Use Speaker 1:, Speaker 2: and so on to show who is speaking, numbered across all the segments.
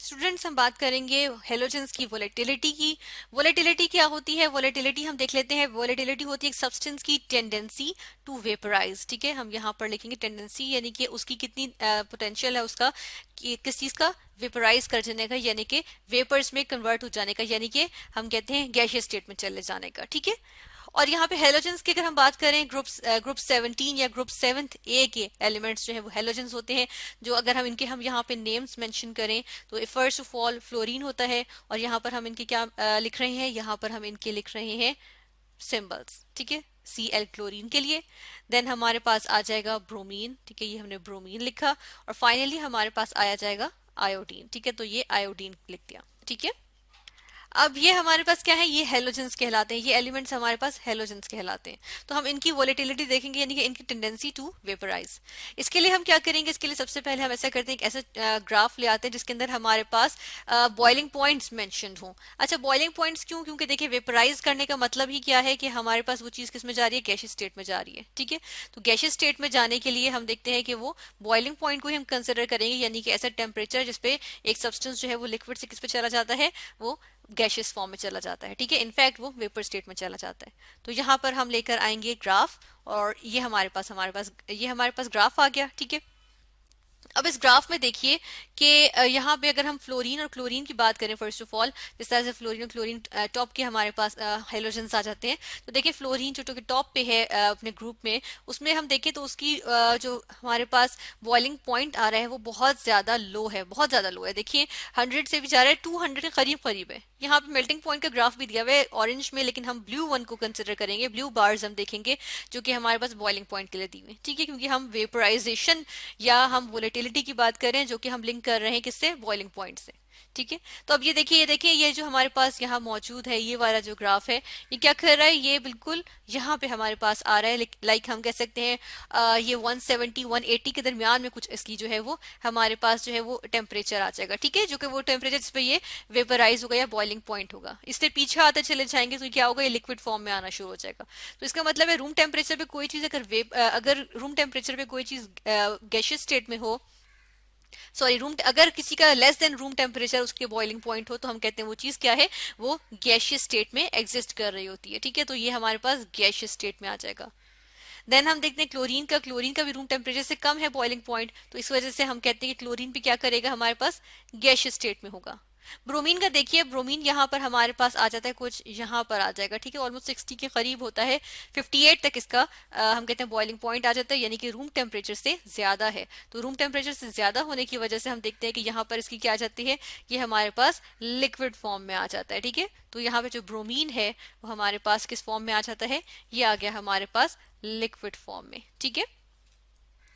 Speaker 1: Students हम बात करेंगे हेलोजेंस की वोलेटिलिटी की। वोलेटिलिटी क्या होती है? वोलेटिलिटी हम देख लेते हैं। वोलेटिलिटी होती है एक सब्सटेंस की टेंडेंसी टू वेपराइज। ठीक है, हम यहाँ पर लिखेंगे टेंडेंसी, यानी कि उसकी कितनी पोटेंशियल है उसका किस चीज का वेपराइज कर जाने का, यानी कि वेपर्स में कन्वर्ट हो जाने का, यानी कि हम कहते हैं गैसियस स्टेट में चले जाने का। ठीक है, और यहाँ पे हेलोजेंस की अगर हम बात करें ग्रुप 17 या ग्रुप 7 ए के एलिमेंट्स जो है वो हेलोजेंस होते हैं। जो अगर हम यहाँ पे नेम्स मेंशन करें तो फर्स्ट ऑफ ऑल फ्लोरीन होता है, और यहाँ पर हम इनके क्या लिख रहे हैं, यहाँ पर हम इनके लिख रहे हैं सिंबल्स। ठीक है, Cl क्लोरीन के लिए। देन हमारे पास आ जाएगा ब्रोमीन। ठीक है, ये हमने ब्रोमीन लिखा, और फाइनली हमारे पास आया जाएगा आयोडीन। ठीक है, तो ये आयोडीन लिख दिया। ठीक है, अब ये हमारे पास क्या है, ये हेलोजेंस कहलाते हैं, ये एलिमेंट्स हमारे पास हेलोजेंस कहलाते हैं। तो हम इनकी वोलेटिलिटी देखेंगे, यानी कि इनकी टेंडेंसी टू वेपराइज। इसके लिए हम क्या करेंगे, इसके लिए सबसे पहले हम ऐसा करते हैं, एक ऐसा ग्राफ ले आते हैं जिसके अंदर हमारे पास बॉइलिंग पॉइंट्स मेंशन्ड हों। अच्छा, बॉइलिंग पॉइंट्स क्यों? क्योंकि देखिए वेपराइज करने का मतलब ही क्या है कि हमारे पास वो चीज किस में जा रही है, गैसियस स्टेट में जा रही है। ठीक है, तो गैसियस स्टेट में जाने के लिए हम देखते हैं कि वो बॉइलिंग पॉइंट को ही हम कंसिडर करेंगे, यानी कि ऐसा टेम्परेचर जिसपे एक सब्सटेंस जो है वो लिक्विड से किस पे चला जाता है, वो गैशियस फॉर्म में चला जाता है। ठीक है, इनफैक्ट वो वेपर स्टेट में चला जाता है। तो यहाँ पर हम लेकर आएंगे ग्राफ, और ये हमारे पास ग्राफ आ गया। ठीक है, अब इस ग्राफ में देखिए कि यहाँ पे अगर हम फ्लोरीन और क्लोरीन की बात करें, फर्स्ट ऑफ ऑल जिस तरह से फ्लोरीन और क्लोरीन टॉप के हमारे पास हेलोजेंस आ जाते हैं, तो देखिए फ्लोरीन जो कि टॉप पे है अपने ग्रुप में, उसमें हम देखें तो उसकी जो हमारे पास बॉइलिंग पॉइंट आ रहा है वो बहुत ज्यादा लो है, बहुत ज्यादा लो है। देखिए 100 से भी जा रहा है, 200 के करीब करीब है। यहाँ पे मेल्टिंग पॉइंट का ग्राफ भी दिया हुआ है ऑरेंज में, लेकिन हम ब्लू वन को कंसिडर करेंगे, ब्लू बार्स हम देखेंगे जो कि हमारे पास बॉइलिंग पॉइंट के लिए दी हुई। ठीक है, क्योंकि हम वेपराइजेशन या हम वोलेटिलिटी की बात करें जो कि हम लिंक कर रहे हैं किससे, बॉइलिंग पॉइंट से। ठीक है, तो अब ये देखिए ये जो हमारे पास यहाँ मौजूद है, ये वाला जो ग्राफ है, ये क्या कर रहा है, ये बिल्कुल यहाँ पे हमारे पास आ रहा है। लाइक हम कह सकते हैं ये 170 180 के दरमियान में कुछ इसकी जो है वो हमारे पास जो है वो टेम्परेचर आ जाएगा। ठीक है, जो कि वो टेम्परेचर जिस पे ये वेपराइज होगा या बॉइलिंग पॉइंट होगा। इससे पीछे आते चले जाएंगे तो क्या होगा, ये लिक्विड फॉर्म में आना शुरू हो जाएगा। तो इसका मतलब है रूम टेम्परेचर पे कोई चीज अगर रूम टेम्परेचर पे कोई चीज गैशियस स्टेट में हो, सॉरी रूम, अगर किसी का लेस देन रूम टेम्परेचर उसके बॉइलिंग पॉइंट हो, तो हम कहते हैं वो चीज क्या है, वो गैशियस स्टेट में एग्जिस्ट कर रही होती है। ठीक है, तो ये हमारे पास गैशियस स्टेट में आ जाएगा। देन हम देखते हैं क्लोरीन का भी रूम टेम्परेचर से कम है बॉइलिंग पॉइंट, तो इस वजह से हम कहते हैं कि क्लोरीन भी क्या करेगा, हमारे पास गैशियस स्टेट में होगा। ब्रोमीन का देखिए, ब्रोमीन यहाँ पर हमारे पास आ जाता है, कुछ यहाँ पर आ जाएगा। ठीक है, ऑलमोस्ट 60 के करीब होता है, 58 तक इसका हम कहते हैं बॉइलिंग पॉइंट आ जाता है, यानी कि रूम टेम्परेचर से ज्यादा है। तो रूम टेम्परेचर से ज्यादा होने की वजह से हम देखते हैं कि यहाँ पर इसकी क्या आ जाती है, ये हमारे पास लिक्विड फॉर्म में आ जाता है। ठीक है, तो यहाँ पे जो ब्रोमीन है वो हमारे पास किस फॉर्म में आ जाता है, ये आ गया हमारे पास लिक्विड फॉर्म में। ठीक है,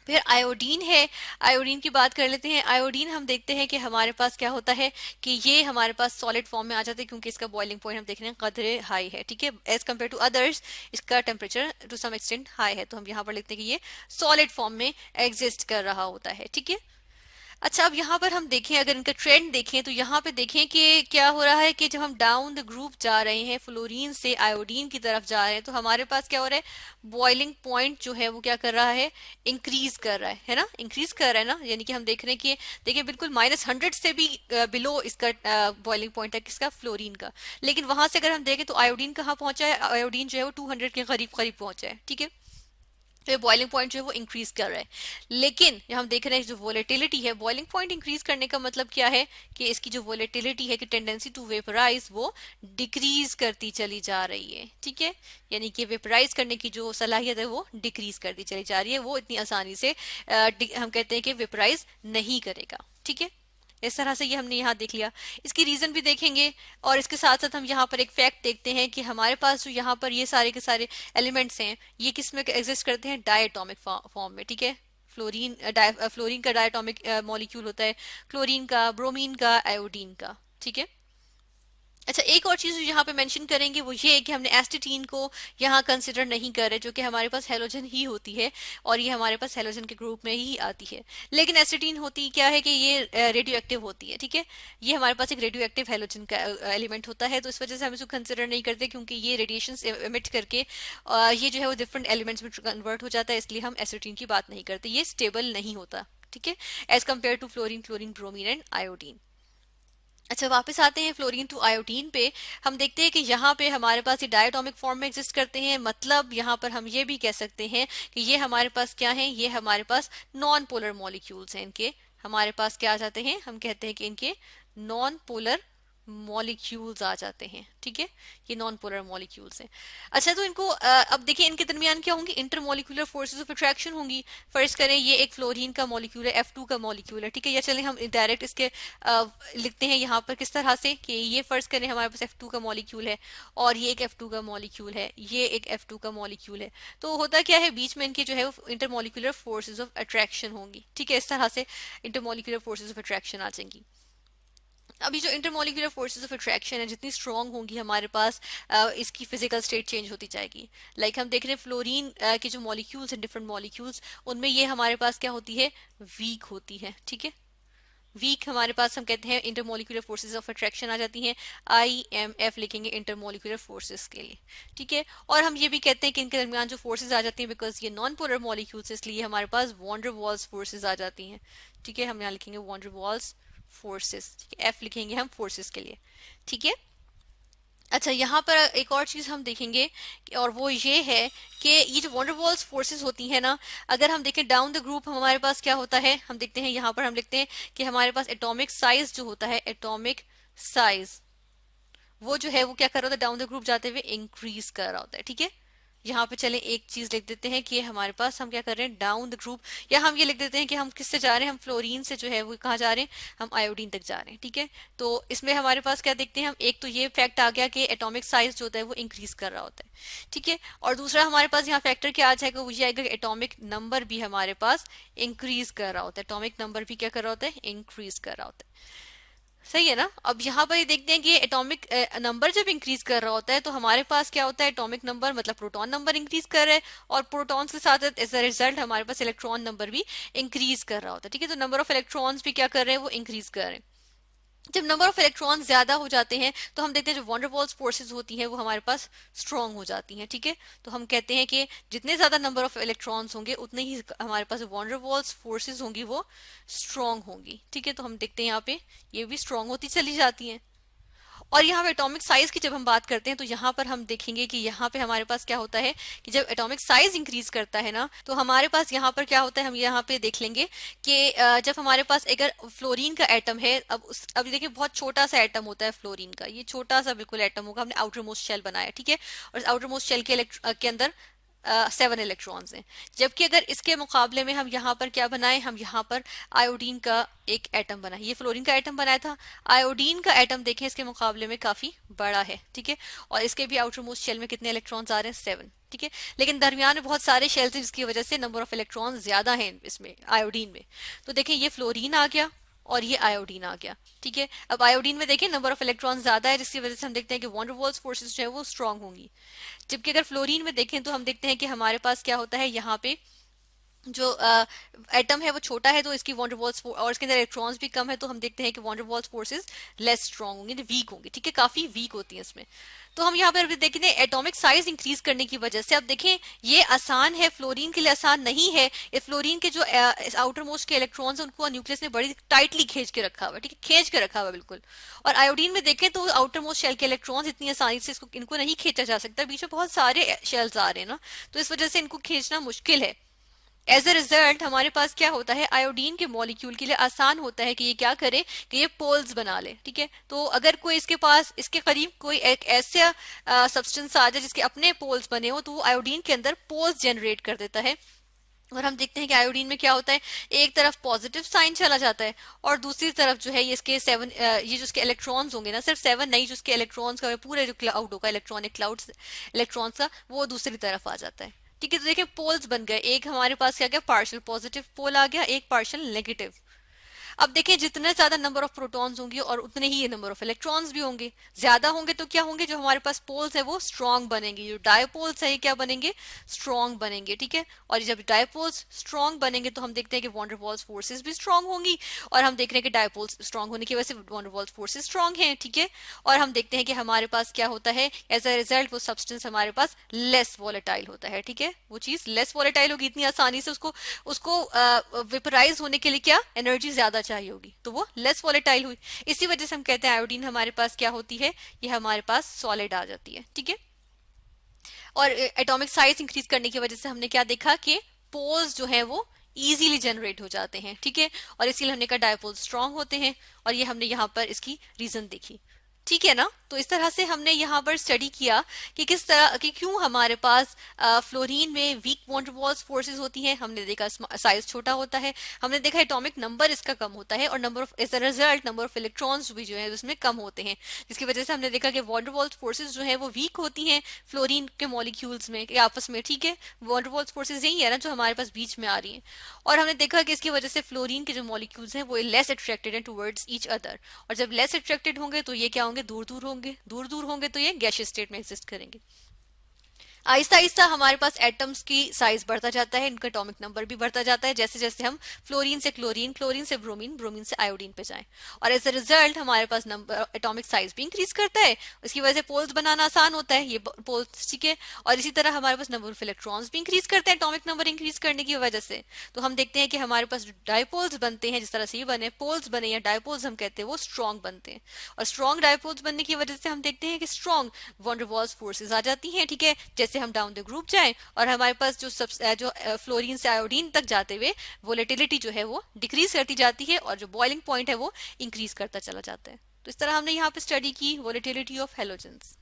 Speaker 1: फिर आयोडीन है, आयोडीन की बात कर लेते हैं। आयोडीन हम देखते हैं कि हमारे पास क्या होता है कि ये हमारे पास सॉलिड फॉर्म में आ जाता है, क्योंकि इसका बॉइलिंग पॉइंट हम देख रहे हैं कदरे हाई है। ठीक है, एज कम्पेयर टू अदर्स इसका temperature to some extent high है, तो हम यहाँ पर लिखते हैं कि ये सॉलिड फॉर्म में एग्जिस्ट कर रहा होता है। ठीक है, अच्छा, अब यहाँ पर हम देखें, अगर इनका ट्रेंड देखें तो यहाँ पे देखें कि क्या हो रहा है कि जब हम डाउन द ग्रुप जा रहे हैं, फ्लोरीन से आयोडीन की तरफ जा रहे हैं, तो हमारे पास क्या हो रहा है, बॉइलिंग पॉइंट जो है वो क्या कर रहा है, इंक्रीज कर रहा है ना, इंक्रीज कर रहा है ना। यानी कि हम देख रहे हैं कि देखिए बिल्कुल -100 से भी बिलो इसका बॉइलिंग पॉइंट है किसका, फ्लोरीन का। लेकिन वहां से अगर हम देखें तो आयोडीन कहाँ पहुंचा है, आयोडीन जो है वो 200 के करीब करीब पहुंचा है। ठीक है, तो ये बॉइलिंग पॉइंट जो है वो इंक्रीज कर रहा है। लेकिन हम देख रहे हैं जो वोलेटिलिटी है, बॉइलिंग पॉइंट इंक्रीज करने का मतलब क्या है कि इसकी जो वोलेटिलिटी है कि टेंडेंसी टू वेपराइज वो डिक्रीज करती चली जा रही है। ठीक है, यानी कि वेपराइज करने की जो सलाहियत है वो डिक्रीज करती चली जा रही है, वो इतनी आसानी से हम कहते हैं कि वेपराइज नहीं करेगा। ठीक है, इस तरह से ये हमने यहाँ देख लिया। इसकी रीजन भी देखेंगे, और इसके साथ साथ हम यहाँ पर एक फैक्ट देखते हैं कि हमारे पास जो यहाँ पर ये सारे के सारे एलिमेंट्स हैं, ये किस में एग्जिस्ट करते हैं, डायटोमिक फॉर्म में। ठीक है, फ्लोरीन का डायटोमिक मॉलिक्यूल होता है, क्लोरीन का, ब्रोमीन का, आयोडीन का। ठीक है, अच्छा, एक और चीज यहाँ पे मेंशन करेंगे वो ये है कि हमने एस्टेटीन को यहाँ कंसिडर नहीं कर रहे, जो कि हमारे पास हेलोजन ही होती है, और ये हमारे पास हेलोजन के ग्रुप में ही आती है। लेकिन एस्टेटीन होती क्या है कि ये रेडियो एक्टिव होती है। ठीक है, ये हमारे पास एक रेडियो एक्टिव हेलोजन का एलिमेंट होता है, तो इस वजह से हम इसको कंसिडर नहीं करते, क्योंकि ये रेडिएशन एमिट करके ये जो है वो डिफरेंट एलिमेंट्स में कन्वर्ट हो जाता है, इसलिए हम एस्टेटीन की बात नहीं करते, ये स्टेबल नहीं होता। ठीक है, as compare to fluorine, bromine and iodine. अच्छा, वापस आते हैं फ्लोरीन टू आयोडीन पे। हम देखते हैं कि यहाँ पे हमारे पास ये डायटोमिक फॉर्म में एग्जिस्ट करते हैं, मतलब यहाँ पर हम ये भी कह सकते हैं कि ये हमारे पास क्या है, ये हमारे पास नॉन पोलर मॉलिक्यूल्स हैं इनके। हमारे पास क्या आ जाते हैं, हम कहते हैं कि इनके नॉन पोलर मॉलिक्यूल्स आ जाते हैं, ठीक है, ये नॉन पोलर मॉलिक्यूल्स हैं। अच्छा, तो इनको अब देखिए इनके दरमियान क्या होंगी, इंटरमोलिकुलर फोर्सेस ऑफ अट्रैक्शन होंगी। फर्स्ट करें, ये एक फ्लोरीन का मॉलिक्यूल है, F2 का मॉलिक्यूल है, ठीक है, या चलें हम डायरेक्ट इसके लिखते हैं यहाँ पर किस तरह से कि ये फर्स्ट करें हमारे पास F2 का मॉलिक्यूल है और ये एक F2 का मॉलिक्यूल है, ये एक F2 का मॉलिक्यूल है। तो होता क्या है, बीच में इनके जो है वो इंटरमोलिकुलर फोर्सेस ऑफ अट्रैक्शन होंगी, ठीक है, इस तरह से इंटरमोलिकुलर फोर्सेस ऑफ अट्रैक्शन आ जाएंगी। अभी जो इंटरमोलिकुलर फोर्सेस ऑफ अट्रैक्शन है जितनी स्ट्रांग होंगी हमारे पास, इसकी फिजिकल स्टेट चेंज होती जाएगी। लाइक हम देख रहे हैं फ्लोरीन के जो मॉलिक्यूल्स हैं, डिफरेंट मॉलिक्यूल्स, उनमें ये हमारे पास क्या होती है, वीक होती है, ठीक है, वीक हमारे पास हम कहते हैं इंटरमोलिकुलर फोर्सेस ऑफ अट्रैक्शन आ जाती हैं। IMF लिखेंगे इंटरमोलिकुलर फोर्सेस के लिए, ठीक है। और हम ये भी कहते हैं कि इनके दरमियान जो फोर्सेस आ जाती हैं, बिकॉज ये नॉन पोलर मॉलिक्यूल्स, इसलिए हमारे पास वॉन डर वाल्स फोर्सेस आ जाती हैं, ठीक है। हम यहाँ लिखेंगे वॉन डर वाल्स फोर्सेस, ठीक है, F लिखेंगे हम फोर्सेस के लिए, ठीक है। अच्छा, यहाँ पर एक और चीज हम देखेंगे और वो ये है कि ये जो वंडरवॉल्स फोर्सेस होती हैं ना, अगर हम देखें डाउन द ग्रुप हमारे पास क्या होता है, हम देखते हैं यहाँ पर हम लिखते हैं कि हमारे पास एटॉमिक साइज जो होता है, एटॉमिक साइज वो जो है वो क्या कर रहा होता है, डाउन द ग्रुप जाते हुए इंक्रीज कर रहा होता है, ठीक है। यहाँ पे चलें एक चीज लिख देते हैं कि हमारे पास हम क्या कर रहे हैं, डाउन द ग्रुप, या हम ये लिख देते हैं कि हम किससे जा रहे हैं, हम फ्लोरीन से जो है वो कहाँ जा रहे हैं, हम आयोडीन तक जा रहे हैं, ठीक है। तो इसमें हमारे पास क्या देखते हैं हम, एक तो ये फैक्ट आ गया कि एटॉमिक साइज जो होता है वो इंक्रीज कर रहा होता है, ठीक है। और दूसरा हमारे पास यहाँ फैक्टर क्या आ जाएगा, वो ये आएगा कि एटॉमिक नंबर भी हमारे पास इंक्रीज कर रहा होता है, एटॉमिक नंबर भी क्या कर रहा होता है, इंक्रीज कर रहा होता है, सही है ना। अब यहाँ पर ये देखते हैं कि एटॉमिक नंबर जब इंक्रीज कर रहा होता है तो हमारे पास क्या होता है, एटॉमिक नंबर मतलब प्रोटॉन नंबर इंक्रीज कर रहा है, और प्रोटॉन्स के साथ एज अ रिजल्ट हमारे पास इलेक्ट्रॉन नंबर भी इंक्रीज कर रहा होता है, ठीक है। तो नंबर ऑफ इलेक्ट्रॉन्स भी क्या कर रहे हैं, वो इंक्रीज कर रहे हैं। जब नंबर ऑफ इलेक्ट्रॉन ज्यादा हो जाते हैं तो हम देखते हैं जो वंडरवॉल्स फोर्सेस होती हैं वो हमारे पास स्ट्रांग हो जाती हैं, ठीक है। तो हम कहते हैं कि जितने ज्यादा नंबर ऑफ इलेक्ट्रॉन्स होंगे उतने ही हमारे पास वंडरवॉल्स फोर्सेस होंगी वो स्ट्रांग होंगी, ठीक है। तो हम देखते हैं यहाँ पे ये भी स्ट्रांग होती चली जाती हैं। और यहाँ पे एटॉमिक साइज की जब हम बात करते हैं तो यहाँ पर हम देखेंगे कि यहाँ पे हमारे पास क्या होता है कि जब एटॉमिक साइज इंक्रीज करता है ना, तो हमारे पास यहाँ पर क्या होता है, हम यहाँ पे देख लेंगे कि जब हमारे पास अगर फ्लोरीन का एटम है, अब देखिए बहुत छोटा सा एटम होता है फ्लोरीन का, ये छोटा सा बिल्कुल एटम होगा, हमने आउटर मोस्ट शेल बनाया, ठीक है, और इस आउटर मोस्ट शेल के अंदर 7 इलेक्ट्रॉन्स हैं। जबकि अगर इसके मुकाबले में हम यहाँ पर क्या बनाए, हम यहाँ पर आयोडीन का एक एटम बनाए, ये फ्लोरीन का एटम बनाया था, आयोडीन का एटम देखें इसके मुकाबले में काफी बड़ा है, ठीक है, और इसके भी आउटर मोस्ट शेल में कितने इलेक्ट्रॉन्स आ रहे हैं, 7, ठीक है। लेकिन दरमियान में बहुत सारे शेल्स हैं जिसकी वजह से नंबर ऑफ इलेक्ट्रॉन ज्यादा हैं इसमें आयोडीन में। तो देखें ये फ्लोरीन आ गया और ये आयोडीन आ गया, ठीक है। अब आयोडीन में देखें नंबर ऑफ इलेक्ट्रॉन ज्यादा है जिसकी वजह से हम देखते हैं कि वंडरवॉल्स फोर्सेस जो है वो स्ट्रांग होंगी। जबकि अगर फ्लोरीन में देखें तो हम देखते हैं कि हमारे पास क्या होता है, यहाँ पे जो एटम है वो छोटा है तो इसकी वॉन्डरवॉल्स और इसके अंदर इलेक्ट्रॉन्स भी कम है, तो हम देखते हैं कि वॉन्डरवॉल्स फोर्सेस लेस स्ट्रांग होंगी, वीक होंगी, ठीक है, काफी वीक होती हैं इसमें। तो हम यहाँ पर देखें एटॉमिक साइज इंक्रीज करने की वजह से, अब देखें ये आसान है, फ्लोरीन के लिए आसान नहीं है। ये फ्लोरीन के जो आउटर मोस्ट के इलेक्ट्रॉन्स हैं उनको न्यूक्लियस ने बड़ी टाइटली खींच के रखा हुआ है, ठीक है, खींच के रखा हुआ है बिल्कुल। और आयोडीन में देखें तो आउटर मोस्ट शेल के इलेक्ट्रॉन्स इतनी आसानी से इनको नहीं खींचा जा सकता, बीच में बहुत सारे शेल्स आ रहे हैं ना, तो इस वजह से इनको खींचना मुश्किल है। एज अ रिजल्ट हमारे पास क्या होता है, आयोडीन के मॉलिक्यूल के लिए आसान होता है कि ये क्या करे कि ये पोल्स बना ले, ठीक है। तो अगर कोई इसके पास इसके करीब कोई एक ऐसा सब्सटेंस आ जाए जिसके अपने पोल्स बने हो, तो वो आयोडीन के अंदर पोल्स जनरेट कर देता है। और हम देखते हैं कि आयोडीन में क्या होता है, एक तरफ पॉजिटिव साइन चला जाता है और दूसरी तरफ जो है ये इसके 7 ये जो इसके इलेक्ट्रॉन्स होंगे ना, सिर्फ 7 नहीं, जो इसके इलेक्ट्रॉन्स का पूरे जो क्लाउड होगा इलेक्ट्रॉनिक क्लाउड इलेक्ट्रॉन्स का, वो दूसरी तरफ आ जाता है, ठीक है। तो देखिए पोल्स बन गए, एक हमारे पास क्या गया, पार्शियल पॉजिटिव पोल आ गया, एक पार्शियल नेगेटिव। अब देखिए जितने ज्यादा नंबर ऑफ प्रोटॉन्स होंगे और उतने ही ये नंबर ऑफ इलेक्ट्रॉन्स भी होंगे, ज्यादा होंगे तो क्या होंगे, जो हमारे पास पोल्स है वो स्ट्रॉन्ग बनेंगे, जो डायपोल्स है ये क्या बनेंगे, स्ट्रॉन्ग बनेंगे, ठीक है। और जब डायपोल्स स्ट्रॉन्ग बनेंगे तो हम देखते हैं कि वॉन्डरवॉल्स फोर्सेस भी स्ट्रॉन्ग होंगी, और हम देख रहे हैं कि डायपोल्स स्ट्रॉन्ग होने की वजह से वॉन्डरवॉल्स फोर्सेस स्ट्रॉन्ग हैं, ठीक है। और हम देखते हैं कि हमारे पास क्या होता है, एज अ रिजल्ट वो सब्सटेंस हमारे पास लेस वॉलेटाइल होता है, ठीक है, वो चीज लेस वॉलेटाइल होगी, इतनी आसानी से उसको वेपराइज होने के लिए क्या एनर्जी ज्यादा चाहिए होगी, तो वो लेस वॉलेटाइल हुई। इसी वजह से हम कहते हैं आयोडीन हमारे पास क्या होती है, ये हमारे पास सॉलिड आ जाती है, ठीक है। और एटॉमिक साइज इंक्रीज करने की वजह से हमने क्या देखा कि पोल्स जो है वो इजीली जनरेट हो जाते हैं, ठीक है। और इसीलिए हमने कहा डायपोल स्ट्रांग होते हैं, और ये हमने यहाँ पर इसकी रीजन देखी, ठीक है ना। तो इस तरह से हमने यहाँ पर स्टडी किया कि किस तरह कि क्यों हमारे पास फ्लोरीन में weak van der Waals forces होती हैं। हमने देखा साइज छोटा होता है, हमने देखा एटॉमिक नंबर इसका कम होता है, और number of as a result number of electrons भी जो है उसमें कम होते हैं, जिसकी वजह से हमने देखा कि वॉन डेर वाल्स फोर्सेस जो है वो वीक होती हैं फ्लोरीन के मॉलिक्यूल्स में आपस में, ठीक है। वॉन डेर वाल्स फोर्सेस यही है ना जो हमारे पास बीच में आ रही हैं, और हमने देखा कि इसकी वजह से फ्लोरीन के जो मॉलिक्यूल्स हैं वो लेस अट्रैक्टेड हैं टुवर्ड्स ईच अदर, और जब लेस अट्रैक्टेड होंगे तो ये क्या होंगे, दूर दूर होंगे, दूर दूर होंगे तो ये गैसियस स्टेट में एग्जिस्ट करेंगे। आहिस्ता आहिस्ता हमारे पास एटम्स की साइज बढ़ता जाता है, इनका एटॉमिक नंबर भी बढ़ता जाता है, जैसे जैसे हम फ्लोरीन से क्लोरीन, क्लोरीन से ब्रोमीन, ब्रोमीन से आयोडीन पे जाएं, और एज अ रिजल्ट हमारे पास नंबर एटॉमिक साइज भी इंक्रीज करता है। इसकी वजह से पोल्स बनाना आसान होता है, ये पोल्स, ठीक है। और इसी तरह हमारे पास नंबर ऑफ इलेक्ट्रॉन्स भी इंक्रीज करते हैं एटॉमिक नंबर इंक्रीज करने की वजह से। तो हम देखते हैं कि हमारे पास डायपोल्स बनते हैं, जिस तरह से ये बने पोल्स बने या डायपोल्स हम कहते हैं, वो स्ट्रॉन्ग बनते हैं, और स्ट्रॉन्ग डायपोल्स बनने की वजह से हम देखते हैं कि strong van der Waals forces आ जाती हैं, ठीक है। जैसे हम डाउन द ग्रुप जाएं और हमारे पास जो फ्लोरीन से आयोडीन तक जाते हुए वोलेटिलिटी जो है वो डिक्रीज करती जाती है, और जो बॉइलिंग पॉइंट है वो इंक्रीज करता चला जाता है। तो इस तरह हमने यहाँ पे स्टडी की वोलेटिलिटी ऑफ हेलोजेंस।